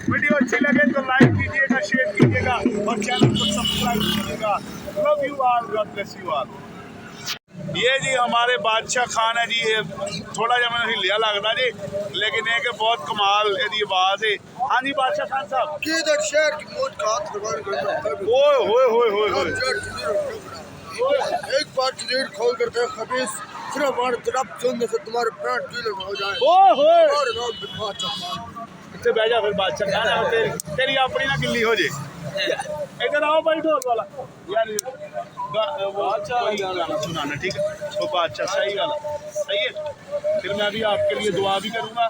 Video अच्छी लगे तो लाइक कीजिएगा, शेयर कीजिएगा और चैनल को सब्सक्राइब कीजिएगा। Love you all, God bless you all. ये जी हमारे बादशाह खान है जी, ये थोड़ा जा मैंने हिलिया लगता जी, लेकिन ये कि बहुत कमाल यदी आवाज़ है। हाँ जी बादशाह खान साहब, ओए होए होए होए होए, एक बार जलील खोल करते हैं खबीस, सिर्फ हमारे तरफ सुनने से तुम्हारे पैंट गीले हो जाए। ओए होए, और नाम बिखा चकमा इतने बह जा फिर बादशाह खान, तेरी अपनी ना गिल्ली हो जे। इधर आओ भाई ढोल वाला यार, वो कोई गाना सुनाना, ठीक है? तो बादशाह सही गाना सही है, फिर मैं भी आपके लिए दुआ भी करूँगा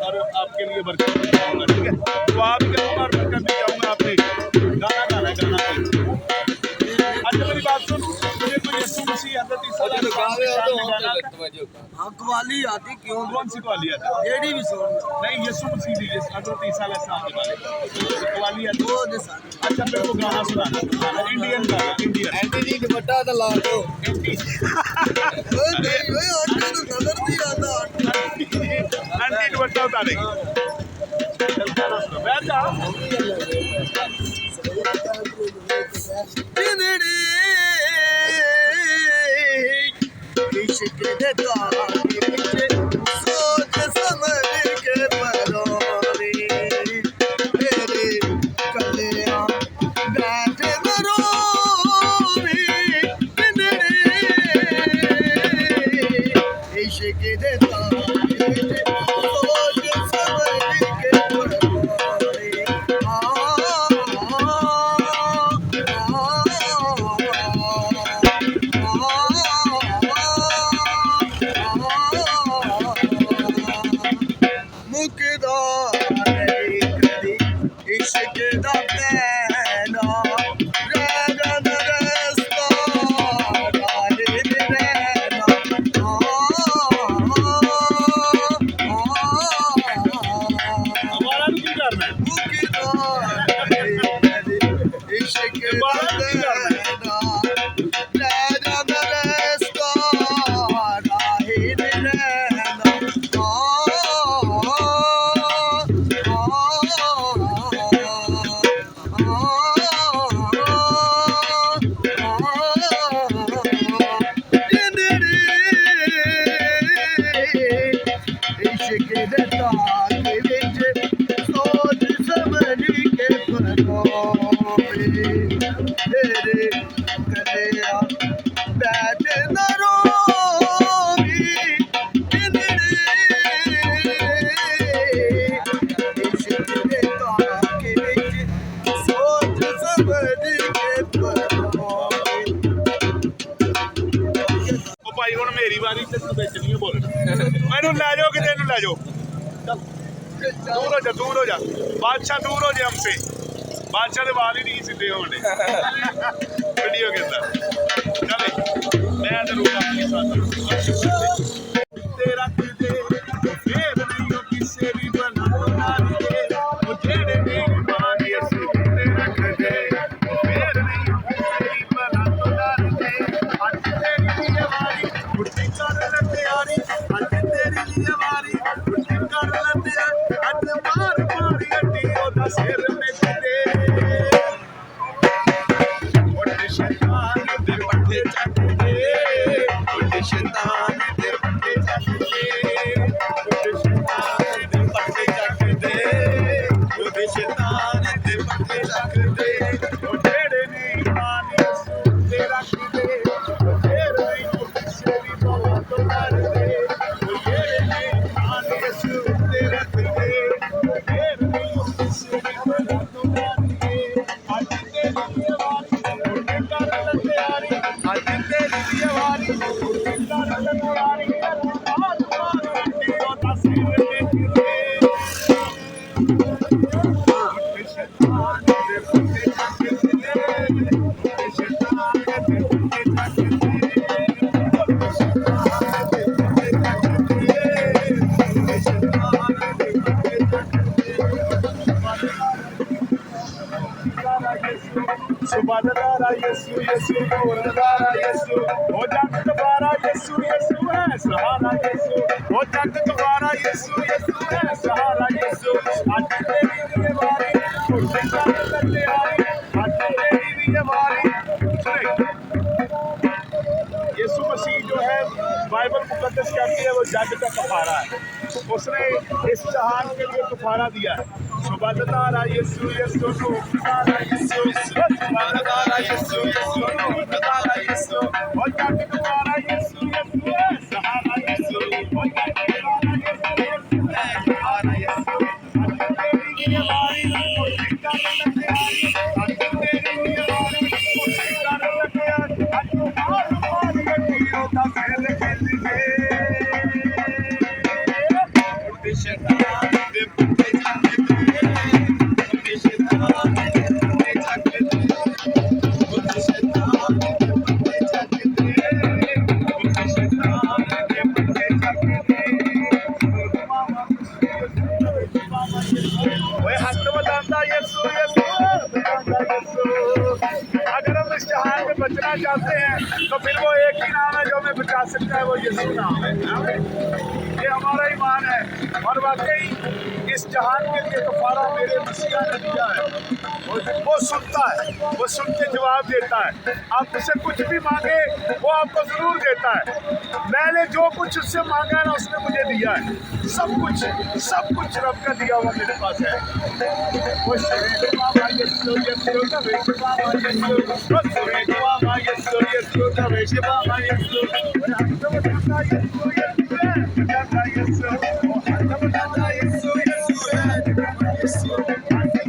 और आपके लिए बरकत भी चाहूँगा, ठीक है? दुआ भी करूँगा और बरकत भी चाहूँगा। आपने गाना गाना है, गाना अच्छा मेरी बात सुन, मुझे कोई यीशु मसीह हज़रत ईसा अलैहि सलाम के शान में गाना हाँ कवाली आती क्यों? कौन सी कवाली आती है? एडी भी सुन नहीं, यीशु मसीह की हज़रत ईसा अलैहि सलाम के बारे में कवाली आती है। वो निशान अच्छा फिर वो गाना सुनाना, इंडियन गाना, इंडियन एंटी के बट्टा तो ला दो। एंटी ओए नहीं ओए आंटी तो नजर नहीं आता। आंटी दुपट्टा उतारेगी। चल गाना सुना, बैठ जा। इश्क दे तार के सोच समझ के परोरी मेरे कलियां बैठे मरोरी इश्क दे तार के सोच समझ के परोरी हमारा भी की करना है? भाई हुण मेरी बारी ते तू बिच नहीं बोलना, मैनू लै जाओ किते, लै जाओ, दूर हो जा बादशाह, दूर हो जा हमसे। बादशाह के वाल ही नहीं सीधे होने वीडियो के अंदर। चले मैं जरूर आपके साथ तेरा दे फिर नहीं हो किसे भी बना दे, वो जेड़े मेरी मानी असी तेरा दे फिर नहीं हो किसे भी बना दे। आज तेरी दीवारी उठी कर ले तैयारी, आज तेरी दीवारी उठी कर ले तैयारी, आज मार मारी अड्डी ओदा सिर में दे उठ शैतान दे पट्टे चक दे, उठ शैतान दे पट्टे चक दे, उठ शैतान दे पट्टे चक दे, उठ शैतान दे पट्टे चक दे। ओ जेड़े नहीं मानी असू ते रख दे, ओ जेड़े नहीं किसे भी बोला तो कर दे, ओ जेड़े नहीं मानी असू ते रख दे, ओ जेड़े नहीं किसे भी बोला तो कर दे। आज तेरी दीवारी उठ कर ले तैयारी, आज तेरी दीवारी उठ कर ले तैयारी, आज मार मार अड्डी ओदा सिर में दे उठ शैतान दे पट्टे चक दे, उठ शैतान दे पट्टे चक दे, उठ शैतान दे पट्टे चक दे, उठ शैतान दे पट्टे चक दे। सुबहानल्लाह यीशु यीशु मोरदारा यीशु हो जग दोबारा यीशु यीशु है सहारा यीशु हो जग दोबारा यीशु यीशु है सहारा यीशु आज तेरी दीवारी यीशु मसीह जो है बाइबल मुकद्दस कहती है वो जग का कफारा है। उसने इस जहान के लिए कफारा दिया है। सुबहदारा यीशु यीशु सुबहदारा यीशु सुबहदारा यीशु यीशु सुबहदारा यीशु और जग कफारा यीशु यीशु सहारा यीशु और जग कफारा यीशु सहारा यीशु तेरी हमारी मुसीबत लगे आज तेरी हमारी मुसीबत लगे आज मार मार के तीरों का खेल खेलिए शैतान दे पट्टे जाने दे शैतान दे पट्टे जाने दे शैतान दे पट्टे जाने दे शैतान दे पट्टे जाने दे ओए हाथ बजाता यीशु यीशु बजाता यीशु। अगर हम इस जहान में बचना चाहते हैं तो फिर वो एक ही नाम है जो हमें बचा सकता है, वो यीशु नाम है। ये हमारा ईमान है और वाकई इस जहान के लिए कफारा मेरे मसीहा ने दिया है। वो सुनता है, वो सुन के जवाब देता है। आप उससे कुछ भी मांगे वो आपको जरूर देता है। मैंने जो कुछ उससे मांगा है ना उसने मुझे दिया है। सब कुछ रब का दिया हुआ मेरे पास है। वो शरीर बाबा यीशु यीशु नवेश बाबा यीशु शरीर बाबा यीशु यीशु नवेश बाबा यीशु बजाता यीशु यीशु बजाता यीशु बजाता यीशु यीशु यीशु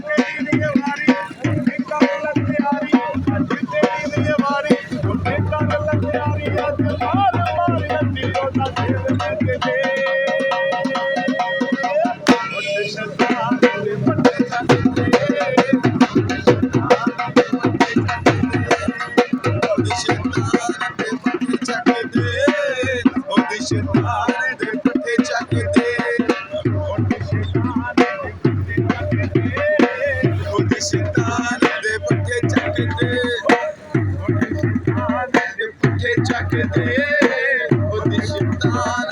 तेरी लिए हमारी उनका गलत प्यारी तेरी लिए हमारी उनका गलत प्यारी आज मार मार दिलों का खेल में दे शैतान दे पट्टे जाने दे शैतान दे पट्टे जाने दे शैतान दे पट्टे जाने दे शैतान दे पट्टे जाने दे शैतान दे पट्टे जाने दे शैतान